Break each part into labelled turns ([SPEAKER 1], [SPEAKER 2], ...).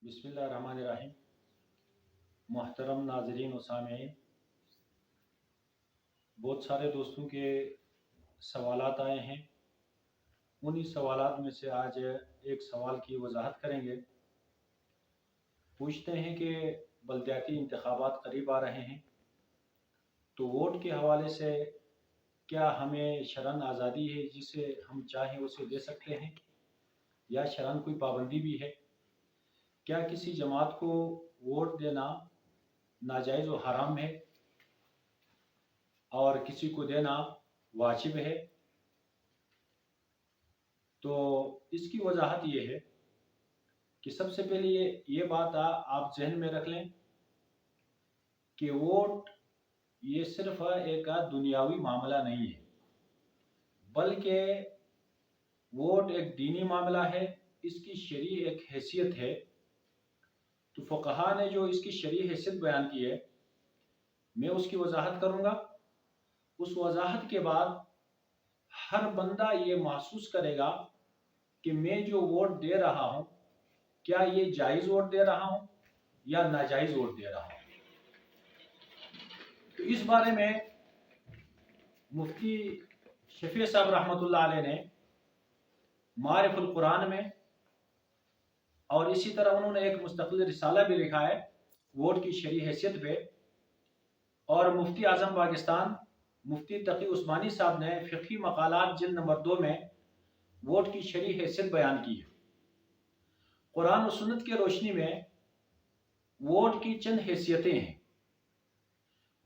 [SPEAKER 1] बिस्मिल्लाहिर्रहमानिर्रहीम। मोहतरम नाज़रीन व सामीईन, बहुत सारे दोस्तों के सवालात आए हैं। उन्हीं सवालात में से आज एक सवाल की वजाहत करेंगे। पूछते हैं कि बल्दियाती इंतखाबात करीब आ रहे हैं, तो वोट के हवाले से क्या हमें शरअन आज़ादी है जिसे हम चाहें उसे दे सकते हैं, या शरअन कोई पाबंदी भी है? क्या किसी जमात को वोट देना नाजायज़ व हराम है और किसी को देना वाजिब है? तो इसकी वजाहत ये है कि सबसे पहले ये बात आप जहन में रख लें कि वोट ये सिर्फ एक दुनियावी मामला नहीं है, बल्कि वोट एक दीनी मामला है। इसकी शरई एक हैसियत है। तो फ़ुक़हा ने जो इसकी शरई हैसियत बयान की है, मैं उसकी वजाहत करूँगा। उस वजाहत के बाद हर बंदा ये महसूस करेगा कि मैं जो वोट दे रहा हूँ, क्या ये जायज़ वोट दे रहा हूँ या नाजायज़ वोट दे रहा हूँ। तो इस बारे में मुफ्ती शफी साहब रहमतुल्लाह अलैह ने मारिफुल कुरान में, और इसी तरह उन्होंने एक मुस्तकिल रिसाला भी लिखा है वोट की शरई हैसियत पे, और मुफ्ती आज़म पाकिस्तान मुफ्ती तकी उस्मानी साहब ने फ़िक़ही मक़ालात जिल्द नंबर 2 में वोट की शरई हैसियत बयान की है। कुरान और सुन्नत की रोशनी में वोट की चंद हैसियतें हैं।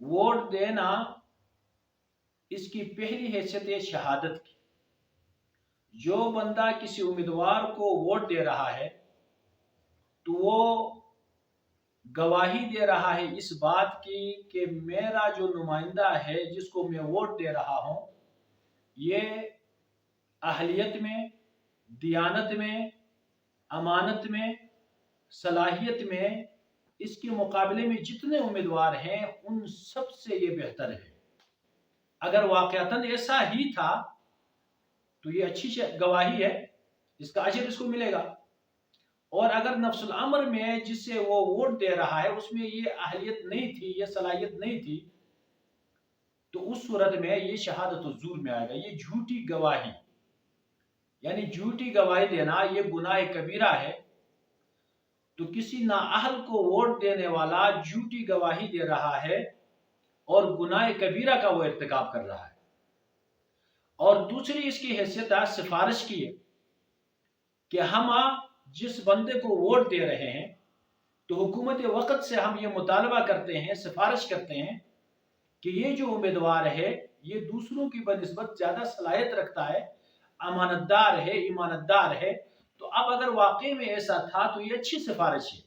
[SPEAKER 1] वोट देना, इसकी पहली हैसियत है शहादत की। जो बंदा किसी उम्मीदवार को वोट दे रहा है तो वो गवाही दे रहा है इस बात की कि मेरा जो नुमाइंदा है जिसको मैं वोट दे रहा हूँ, ये अहलियत में, दियानत में, अमानत में, सलाहियत में, इसके मुकाबले में जितने उम्मीदवार हैं उन सब से ये बेहतर है। अगर वाक़अतन ऐसा ही था तो ये अच्छी गवाही है, इसका अजर इसको मिलेगा। और अगर नफ्सुल अमर में जिससे वो वोट दे रहा है उसमें ये अहलियत नहीं थी, ये सलाहियत नहीं थी, तो उस सूरत में ये शहादत ज़ूर में आएगा। ये झूठी गवाही, यानी झूठी गवाही देना ये गुनाह कबीरा है। तो किसी नाअहल को वोट देने वाला झूठी गवाही दे रहा है और गुनाह कबीरा का वो इर्तिकाब कर रहा है। और दूसरी इसकी हैसियत सिफारिश की है कि हम जिस बंदे को वोट दे रहे हैं तो हुकूमत वक़्त से हम ये मुतालबा करते हैं, सिफारिश करते हैं कि ये जो उम्मीदवार है ये दूसरों की बनिस्बत ज़्यादा सलाहियत रखता है, अमानतदार है, ईमानतदार है। तो अब अगर वाकई में ऐसा था तो ये अच्छी सिफारिश है।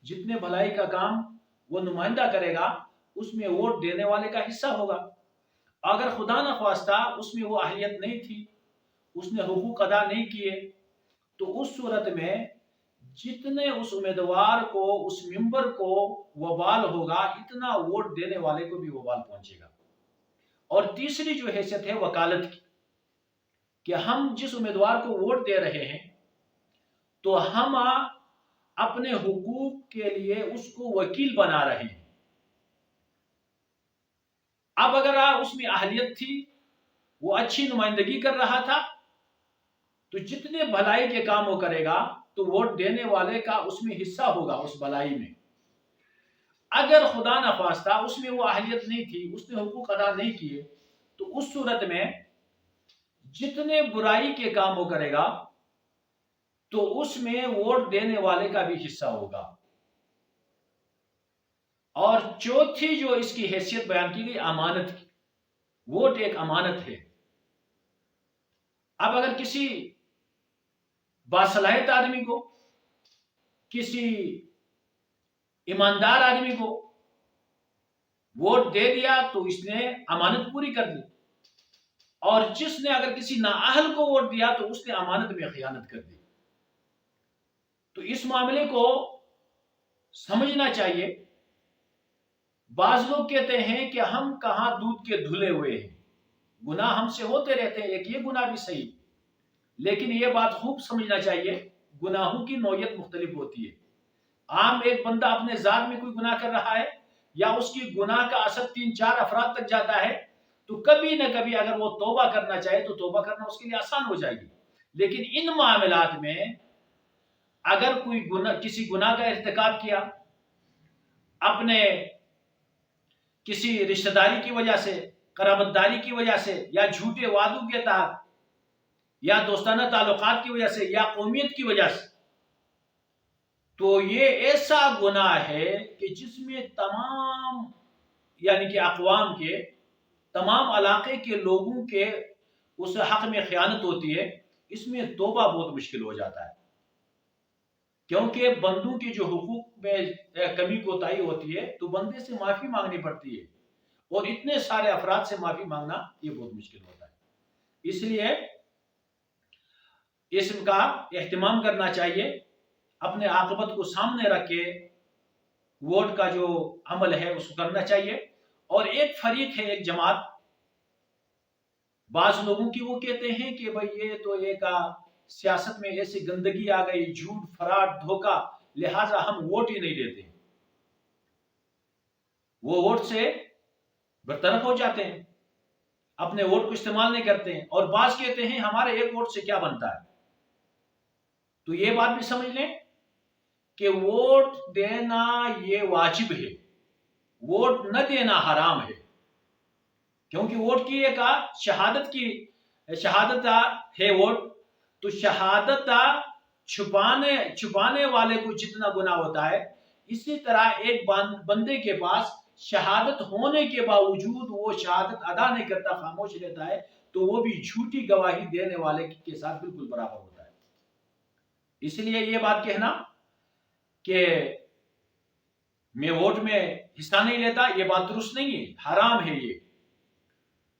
[SPEAKER 1] जितने भलाई का काम वो नुमाइंदा करेगा उसमें वोट देने वाले का हिस्सा होगा। अगर खुदा न ख्वास्ता उसमें वो अहलियत नहीं थी, उसने हुकूक अदा नहीं किए, तो उस सूरत में जितने उस उम्मीदवार को, उस मेंबर को वबाल होगा, इतना वोट देने वाले को भी वबाल पहुंचेगा। और तीसरी जो हैसियत है वकालत की, कि हम जिस उम्मीदवार को वोट दे रहे हैं तो हम अपने हुकूक के लिए उसको वकील बना रहे हैं। अब अगर उसमें अहलियत थी, वो अच्छी नुमाइंदगी कर रहा था, तो जितने भलाई के काम वो करेगा तो वोट देने वाले का उसमें हिस्सा होगा, उस भलाई में। अगर खुदा न खास्ता उसमें वो अहलियत नहीं थी, उसने हुकूक अदा नहीं किए, तो उस सूरत में जितने बुराई के काम वो करेगा तो उसमें वोट देने वाले का भी हिस्सा होगा। और चौथी जो इसकी हैसियत बयान की गई अमानत की, वोट एक अमानत है। अब अगर किसी बासलाहियत आदमी को, किसी ईमानदार आदमी को वोट दे दिया तो इसने अमानत पूरी कर दी, और जिसने अगर किसी नाअहल को वोट दिया तो उसने अमानत में खियानत कर दी। तो इस मामले को समझना चाहिए। बाज लोग कहते हैं कि हम कहां दूध के धुले हुए हैं, गुनाह हमसे होते रहते हैं, एक ये गुनाह भी सही, लेकिन ये बात खूब समझना चाहिए, गुनाहों की नौयत मुख्तलिफ होती है। عام ایک بندہ اپنے ذات میں کوئی گناہ کر رہا ہے یا اس کی گناہ کا اثر 3-4 افراد تک جاتا ہے تو کبھی نہ کبھی اگر وہ توبہ کرنا چاہے تو توبہ کرنا اس کے لیے آسان ہو جائے گی. لیکن ان معاملات میں اگر کوئی کسی گناہ کا ارتکاب کیا اپنے کسی رشتہ داری کی وجہ سے، قرابت داری کی وجہ سے، یا جھوٹے وعدوں کے تحت، یا دوستانہ تعلقات کی وجہ سے، یا قومیت کی وجہ سے، تو یہ ایسا گناہ ہے کہ جس میں تمام یعنی کہ اقوام کے تمام علاقے کے لوگوں کے اس حق میں خیانت ہوتی ہے. اس میں توبہ بہت مشکل ہو جاتا ہے کیونکہ بندوں کے جو حقوق میں کمی کوتاہی ہوتی ہے تو بندے سے معافی مانگنی پڑتی ہے اور اتنے سارے افراد سے معافی مانگنا یہ بہت مشکل ہوتا ہے. اس لیے اس کا اہتمام کرنا چاہیے، اپنے عاقبت کو سامنے رکھ کے ووٹ کا جو عمل ہے اس کو کرنا چاہیے. اور ایک فریق ہے، ایک جماعت، بعض لوگوں کی وہ کہتے ہیں کہ بھئی یہ تو ایک سیاست میں ایسی گندگی آ گئی، جھوٹ فراڈ دھوکہ، لہٰذا ہم ووٹ ہی نہیں دیتے. وہ ووٹ سے برطرف ہو جاتے ہیں، اپنے ووٹ کو استعمال نہیں کرتے ہیں. اور بعض کہتے ہیں ہمارے ایک ووٹ سے کیا بنتا ہے. تو یہ بات بھی سمجھ لیں کہ ووٹ دینا یہ واجب ہے، ووٹ نہ دینا حرام ہے. کیونکہ ووٹ کی ایک شہادت ہے ووٹ، تو شہادت چھپانے والے کو جتنا گناہ ہوتا ہے، اسی طرح ایک بندے کے پاس شہادت ہونے کے باوجود وہ شہادت ادا نہیں کرتا، خاموش رہتا ہے، تو وہ بھی جھوٹی گواہی دینے والے کے ساتھ بالکل برابر ہوتا ہے. اس لیے یہ بات کہنا کہ میں ووٹ میں حصہ نہیں لیتا، یہ بات درست نہیں ہے، حرام ہے یہ.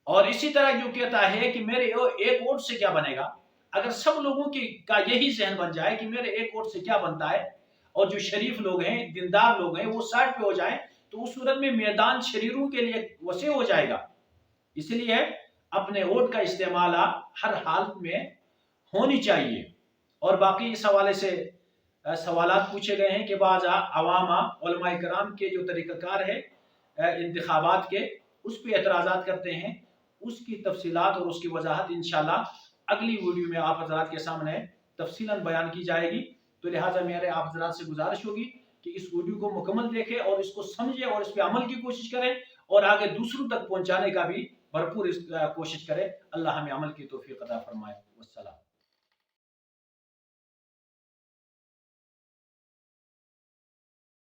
[SPEAKER 1] اور اسی طرح جو کہتا ہے کہ میرے ایک ووٹ سے کیا بنے گا، اگر سب لوگوں کا یہی ذہن بن جائے کہ میرے ایک ووٹ سے کیا بنتا ہے، اور جو شریف لوگ ہیں، دیندار لوگ ہیں، وہ سائڈ پہ ہو جائیں، تو اس صورت میں میدان شریروں کے لیے وسیع ہو جائے گا. اس لیے اپنے ووٹ کا استعمال ہر حالت میں ہونی چاہیے. اور باقی اس حوالے سے سوالات پوچھے گئے ہیں کہ بعض عوام علماء کرام کے جو طریقہ کار ہے انتخابات کے، اس پہ اعتراضات کرتے ہیں. اس کی تفصیلات اور اس کی وضاحت انشاءاللہ اگلی ویڈیو میں آپ حضرات کے سامنے تفصیلاً بیان کی جائے گی. تو لہٰذا میرے آپ حضرات سے گزارش ہوگی کہ اس ویڈیو کو مکمل دیکھیں اور اس کو سمجھیں اور اس پہ عمل کی کوشش کریں اور آگے دوسروں تک پہنچانے کا بھی بھرپور کوشش کریں. اللہ ہمیں عمل کی توفیق عطا فرمائے. والسلام.